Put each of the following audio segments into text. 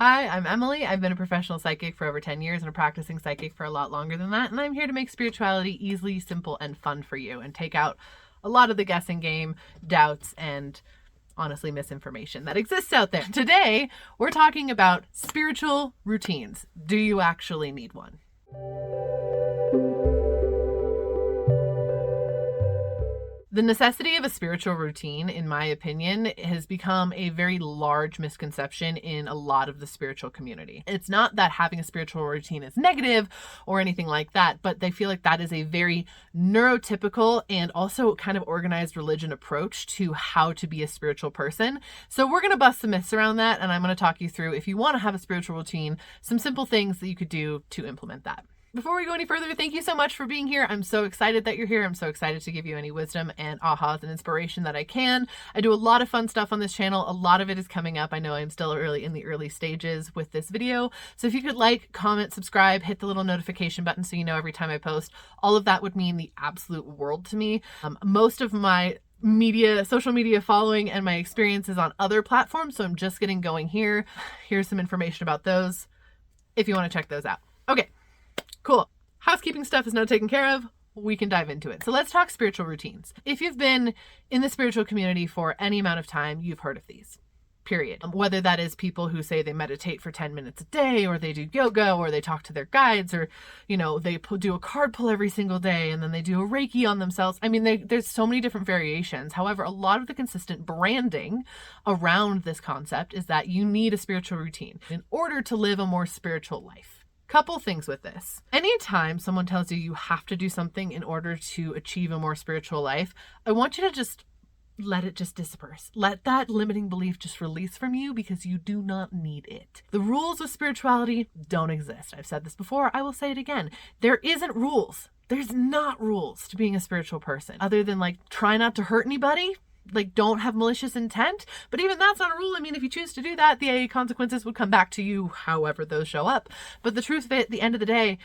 Hi, I'm Emily. I've been a professional psychic for over 10 years and a practicing psychic for a lot longer than that, and I'm here to make spirituality easy, simple, and fun for you and take out a lot of the guessing game, doubts, and honestly misinformation that exists out there. Today, we're talking about spiritual routines. Do you actually need one? The necessity of a spiritual routine, in my opinion, has become a very large misconception in a lot of the spiritual community. It's not that having a spiritual routine is negative or anything like that, but they feel like that is a very neurotypical and also kind of organized religion approach to how to be a spiritual person. So we're going to bust some myths around that, and I'm going to talk you through, if you want to have a spiritual routine, some simple things that you could do to implement that. Before we go any further, thank you so much for being here. I'm so excited that you're here. I'm so excited to give you any wisdom and ahas and inspiration that I can. I do a lot of fun stuff on this channel. A lot of it is coming up. I know I'm still in the early stages with this video. So if you could like, comment, subscribe, hit the little notification button so you know every time I post, all of that would mean the absolute world to me. Most of my social media following and my experiences on other platforms, so I'm just getting going here. Here's some information about those if you want to check those out. Okay. Cool. Housekeeping stuff is now taken care of. We can dive into it. So let's talk spiritual routines. If you've been in the spiritual community for any amount of time, you've heard of these, period. Whether that is people who say they meditate for 10 minutes a day, or they do yoga, or they talk to their guides, or, they do a card pull every single day, and then they do a Reiki on themselves. I mean, there's so many different variations. However, a lot of the consistent branding around this concept is that you need a spiritual routine in order to live a more spiritual life. Couple things with this. Anytime someone tells you you have to do something in order to achieve a more spiritual life, I want you to just let it just disperse. Let that limiting belief just release from you, because you do not need it. The rules of spirituality don't exist. I've said this before. I will say it again. There isn't rules. There's not rules to being a spiritual person, other than try not to hurt anybody. Don't have malicious intent. But even that's not a rule. I mean, if you choose to do that, the consequences would come back to you however those show up. But the truth of it, at the end of the day,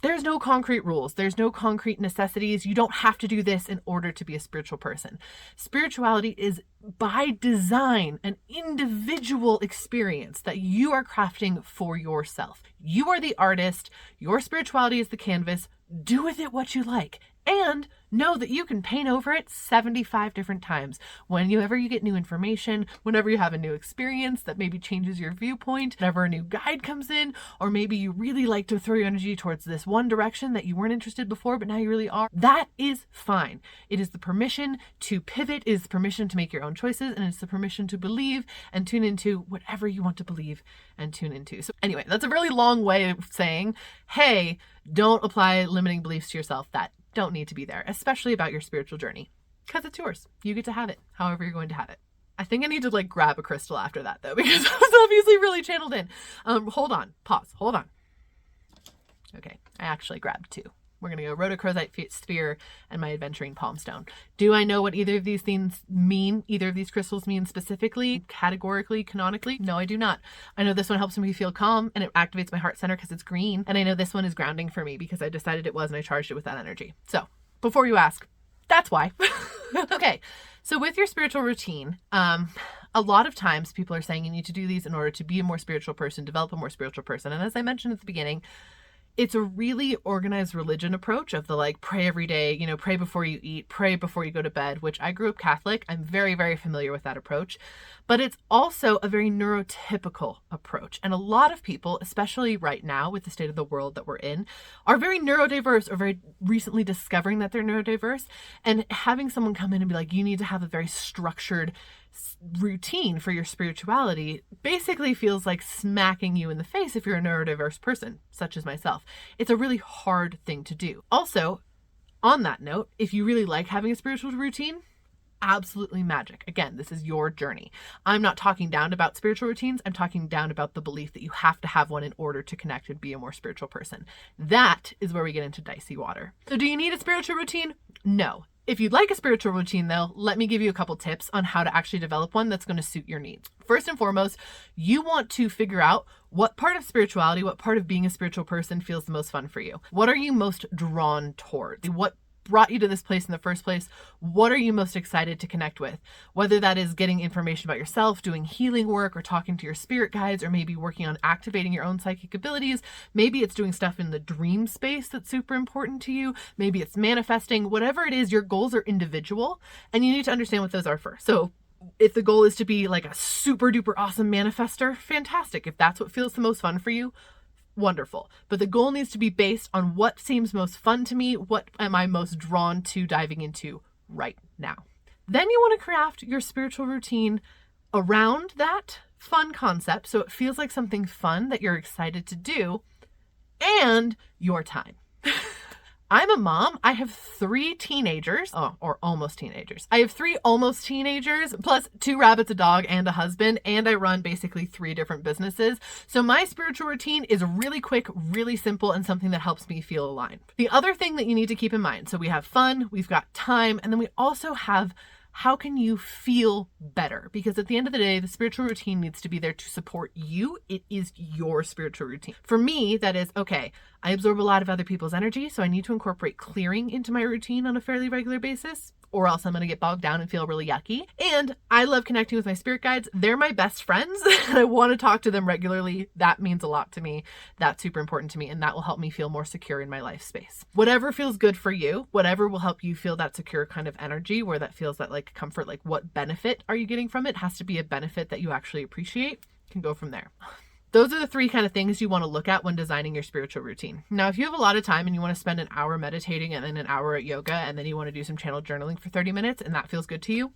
there's no concrete rules. There's no concrete necessities. You don't have to do this in order to be a spiritual person. Spirituality is by design an individual experience that you are crafting for yourself. You are the artist. Your spirituality is the canvas. Do with it what you like. And know that you can paint over it 75 different times. Whenever you get new information, whenever you have a new experience that maybe changes your viewpoint, whenever a new guide comes in, or maybe you really like to throw your energy towards this one direction that you weren't interested before, but now you really are, that is fine. It is the permission to pivot, it is the permission to make your own choices, and it's the permission to believe and tune into whatever you want to believe and tune into. So anyway, that's a really long way of saying, hey, don't apply limiting beliefs to yourself that don't need to be there, especially about your spiritual journey, because it's yours. You get to have it however you're going to have it. I think I need to grab a crystal after that though, because I was obviously really channeled in. Hold on, pause, hold on. Okay, I actually grabbed two. We're going to go rhodochrosite sphere and my aventurine palm stone. Do I know what either of these things mean? Either of these crystals mean specifically, categorically, canonically? No, I do not. I know this one helps me feel calm and it activates my heart center because it's green. And I know this one is grounding for me because I decided it was and I charged it with that energy. So before you ask, that's why. Okay. So with your spiritual routine, a lot of times people are saying you need to do these in order to be a more spiritual person, develop a more spiritual person. And as I mentioned at the beginning, it's a really organized religion approach of the pray every day, pray before you eat, pray before you go to bed, which I grew up Catholic. I'm very, very familiar with that approach. But it's also a very neurotypical approach. And a lot of people, especially right now with the state of the world that we're in, are very neurodiverse or very recently discovering that they're neurodiverse. And having someone come in and be like, you need to have a very structured routine for your spirituality basically feels like smacking you in the face if you're a neurodiverse person, such as myself. It's a really hard thing to do. Also, on that note, if you really like having a spiritual routine, absolutely magic. Again, this is your journey. I'm not talking down about spiritual routines. I'm talking down about the belief that you have to have one in order to connect and be a more spiritual person. That is where we get into dicey water. So do you need a spiritual routine? No. If you'd like a spiritual routine though, let me give you a couple tips on how to actually develop one that's going to suit your needs. First and foremost, you want to figure out what part of spirituality, what part of being a spiritual person feels the most fun for you. What are you most drawn towards? What brought you to this place in the first place? What are you most excited to connect with? Whether that is getting information about yourself, doing healing work, or talking to your spirit guides, or maybe working on activating your own psychic abilities. Maybe it's doing stuff in the dream space that's super important to you. Maybe it's manifesting. Whatever it is, your goals are individual, and you need to understand what those are first. So if the goal is to be like a super duper awesome manifester, fantastic. If that's what feels the most fun for you, wonderful. But the goal needs to be based on what seems most fun to me. What am I most drawn to diving into right now? Then you want to craft your spiritual routine around that fun concept, so it feels like something fun that you're excited to do, and your time. I'm a mom. I have 3 teenagers, or almost teenagers. I have 3 almost teenagers, plus 2 rabbits, a dog, and a husband, and I run basically 3 different businesses. So my spiritual routine is really quick, really simple, and something that helps me feel aligned. The other thing that you need to keep in mind, so we have fun, we've got time, and then we also have how can you feel better? Because at the end of the day, the spiritual routine needs to be there to support you. It is your spiritual routine. For me, that is, okay, I absorb a lot of other people's energy, so I need to incorporate clearing into my routine on a fairly regular basis, or else I'm going to get bogged down and feel really yucky. And I love connecting with my spirit guides. They're my best friends, and I want to talk to them regularly. That means a lot to me. That's super important to me, and that will help me feel more secure in my life space. Whatever feels good for you, whatever will help you feel that secure kind of energy, where that feels that like comfort, like what benefit are you getting from it? Has to be a benefit that you actually appreciate. Can go from there. Those are the 3 kind of things you want to look at when designing your spiritual routine. Now, if you have a lot of time and you want to spend an hour meditating and then an hour at yoga, and then you want to do some channel journaling for 30 minutes and that feels good to you,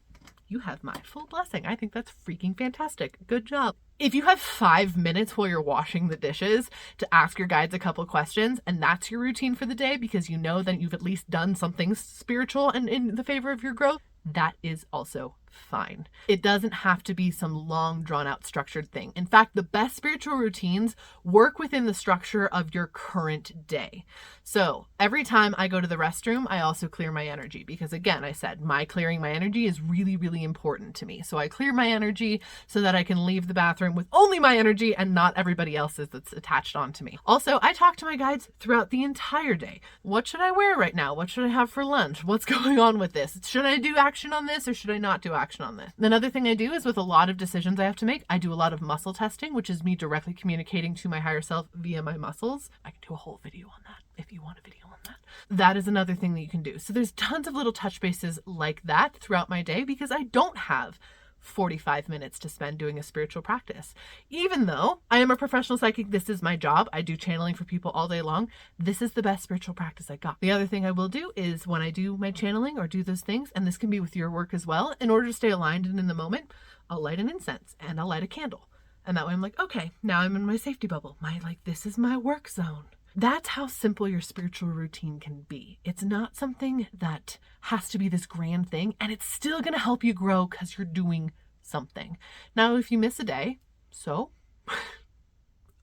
you have my full blessing. I think that's freaking fantastic. Good job. If you have 5 minutes while you're washing the dishes to ask your guides a couple questions, and that's your routine for the day because you know that you've at least done something spiritual and in the favor of your growth, that is also fine. It doesn't have to be some long, drawn out, structured thing. In fact, the best spiritual routines work within the structure of your current day. So every time I go to the restroom, I also clear my energy because, again, I said my clearing my energy is really, really important to me. So I clear my energy so that I can leave the bathroom with only my energy and not everybody else's that's attached onto me. Also, I talk to my guides throughout the entire day. What should I wear right now? What should I have for lunch? What's going on with this? Should I do action on this or should I not do action on this? Another thing I do is with a lot of decisions I have to make, I do a lot of muscle testing, which is me directly communicating to my higher self via my muscles. I can do a whole video on that if you want a video on that. That is another thing that you can do. So there's tons of little touch bases like that throughout my day because I don't have 45 minutes to spend doing a spiritual practice. Even though I am a professional psychic, this is my job. I do channeling for people all day long. This is the best spiritual practice I got. The other thing I will do is when I do my channeling or do those things, and this can be with your work as well, in order to stay aligned and in the moment, I'll light an incense and I'll light a candle. And that way I'm like, okay, now I'm in my safety bubble. This is my work zone. That's how simple your spiritual routine can be. It's not something that has to be this grand thing, and it's still going to help you grow because you're doing something. Now, if you miss a day, so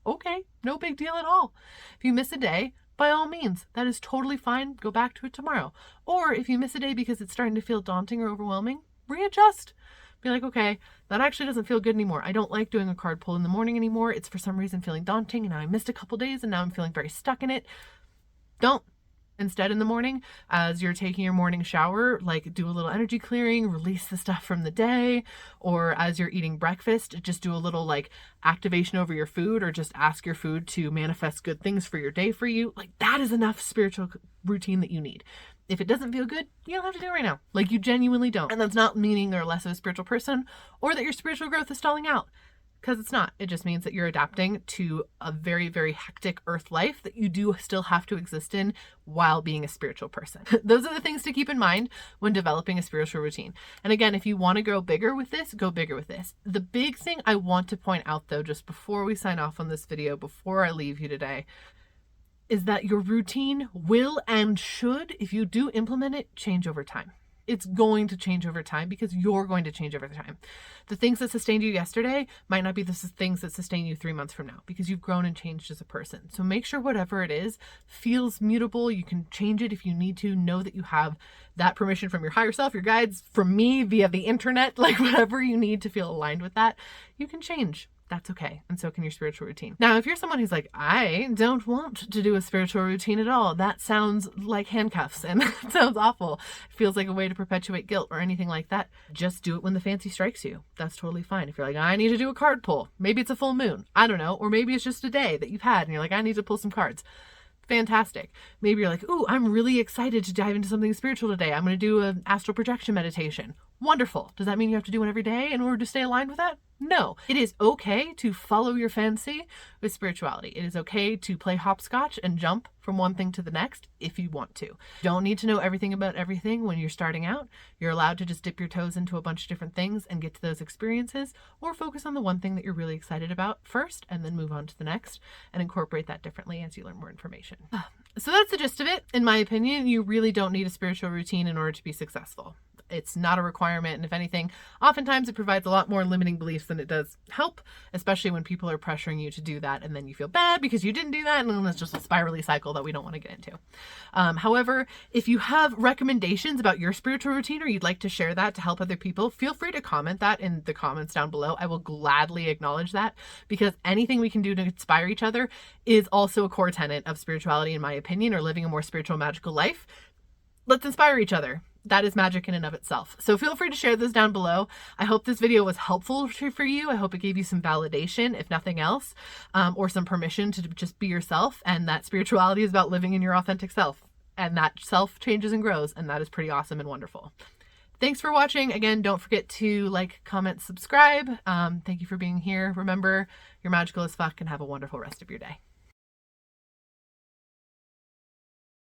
okay, no big deal at all. If you miss a day, by all means, that is totally fine. Go back to it tomorrow. Or if you miss a day because it's starting to feel daunting or overwhelming, readjust. Be like, okay, that actually doesn't feel good anymore. I don't like doing a card pull in the morning anymore. It's for some reason feeling daunting, and now I missed a couple days and now I'm feeling very stuck in it. Don't. Instead, in the morning, as you're taking your morning shower, do a little energy clearing, release the stuff from the day, or as you're eating breakfast, just do a little activation over your food, or just ask your food to manifest good things for your day for you. That is enough spiritual routine that you need. If it doesn't feel good, you don't have to do it right now. You genuinely don't. And that's not meaning you're less of a spiritual person or that your spiritual growth is stalling out. Because it's not. It just means that you're adapting to a very, very hectic earth life that you do still have to exist in while being a spiritual person. Those are the things to keep in mind when developing a spiritual routine. And again, if you want to go bigger with this, go bigger with this. The big thing I want to point out though, just before we sign off on this video, before I leave you today, is that your routine will and should, if you do implement it, change over time. It's going to change over time because you're going to change over time. The things that sustained you yesterday might not be the things that sustain you 3 months from now because you've grown and changed as a person. So make sure whatever it is feels mutable. You can change it if you need to. Know that you have that permission from your higher self, your guides, from me via the internet, whatever you need to feel aligned with that, you can change. That's okay. And so can your spiritual routine. Now, if you're someone who's like, I don't want to do a spiritual routine at all, that sounds like handcuffs and it sounds awful. It feels like a way to perpetuate guilt or anything like that. Just do it when the fancy strikes you. That's totally fine. If you're like, I need to do a card pull, maybe it's a full moon, I don't know, or maybe it's just a day that you've had and you're like, I need to pull some cards. Fantastic. Maybe you're like, ooh, I'm really excited to dive into something spiritual today. I'm going to do an astral projection meditation. Wonderful. Does that mean you have to do one every day in order to stay aligned with that? No. It is okay to follow your fancy with spirituality. It is okay to play hopscotch and jump from one thing to the next if you want to. You don't need to know everything about everything when you're starting out. You're allowed to just dip your toes into a bunch of different things and get to those experiences, or focus on the one thing that you're really excited about first and then move on to the next and incorporate that differently as you learn more information. So that's the gist of it. In my opinion, you really don't need a spiritual routine in order to be successful. It's not a requirement, and if anything, oftentimes it provides a lot more limiting beliefs than it does help, especially when people are pressuring you to do that and then you feel bad because you didn't do that, and then it's just a spirally cycle that we don't want to get into. However, if you have recommendations about your spiritual routine or you'd like to share that to help other people, feel free to comment that in the comments down below. I will gladly acknowledge that, because anything we can do to inspire each other is also a core tenet of spirituality, in my opinion, or living a more spiritual, magical life. Let's inspire each other. That is magic in and of itself. So feel free to share this down below. I hope this video was helpful for you. I hope it gave you some validation, if nothing else, or some permission to just be yourself, and that spirituality is about living in your authentic self, and that self changes and grows, and that is pretty awesome and wonderful. Thanks for watching. Again, don't forget to like, comment, subscribe. Thank you for being here. Remember, you're magical as fuck, and have a wonderful rest of your day.